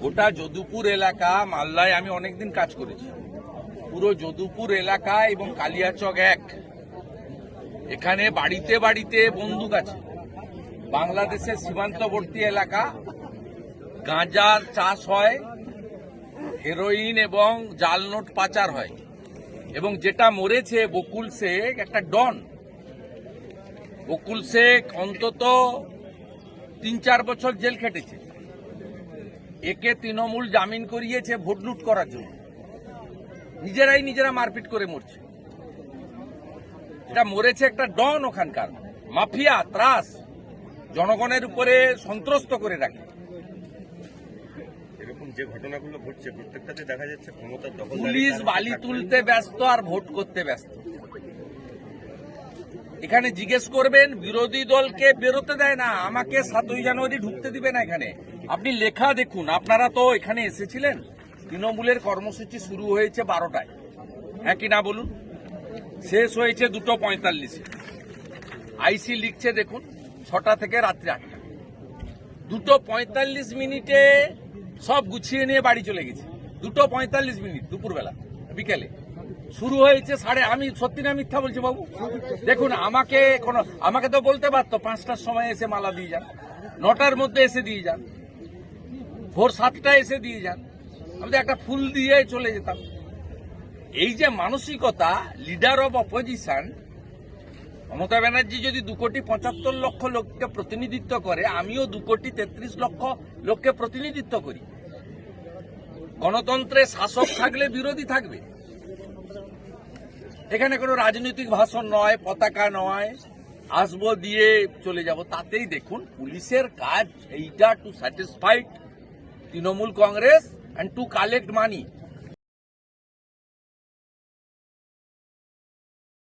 গোটা যদুপুর এলাকা মালদায় আমি অনেকদিন কাজ করেছি। পুরো যদুপুর এলাকা এবং কালিয়াচক এখানে বাড়িতে বাড়িতে বন্দুক আছে। বাংলাদেশের সীমান্তবর্তী এলাকা, গাঁজার চাষ হয়, হেরোইন এবং জাল নোট পাচার হয়। এবং যেটা মরেছে বকুল শেখ, একটা ডন। বকুল শেখ অন্তত ৩-৪ বছর জেল খেটেছে। একে তৃণমূল জামিন করিয়েছে ভোট লুট করার জন্য। নিজেরা মারপিট করে মরছে। এটা মরেছে একটা ডন, ওখানকার মাফিয়া, ত্রাস, জনগণের উপরে সন্ত্রস্ত করে রাখে। এরকম যে ঘটনাগুলো ঘটছে প্রত্যেকটাতে দেখা যাচ্ছে ক্ষমতার দখল। পুলিশ বালি তুলতে ব্যস্ত আর ভোট করতে ব্যস্ত। এখানে জিজ্ঞেস করবেন, বিরোধী দলকে বেরোতে দেয় না, আমাকে 7ই জানুয়ারি ঢুকতে দিবে না এখানে। আপনি লেখা দেখুন, আপনারা তো এখানে এসেছিলেন। তৃণমূলের কর্মসূচি শুরু হয়েছে 12টায়, হ্যাঁ কি না বলুন? শেষ হয়েছে 2:45-এ। আইসি লিখছে দেখুন, 6টা থেকে রাত্রি 8টা। 2:45 সব গুছিয়ে নিয়ে বাড়ি চলে গেছে। 2:45 দুপুরবেলা, বিকেলে শুরু হয়েছে আমি সত্যি না মিথ্যা বলছি বাবু? দেখুন, আমাকে তো বলতে পারতো 5টার সময় এসে মালা দিয়ে যান, 9টার মধ্যে এসে দিয়ে যান, ভোর 7টায় এসে দিয়ে যান, আমি তো একটা ফুল দিয়ে চলে যেতাম। এই যে মানসিকতা, leader of opposition Mamata Banerjee যদি 2,75,00,000 লোককে প্রতিনিধিত্ব করে, আমিও 2,33,00,000 লোককে প্রতিনিধিত্ব করি। গণতন্ত্রে শাসক থাকলে বিরোধী থাকবে। এখানে কোনো রাজনৈতিক ভাষণ নয়, পতাকা নয়, আসবো দিয়ে চলে যাব। তাতেই দেখুন পুলিশের কাজ এইটা, two satisfied Trinamool Congress and to collect money.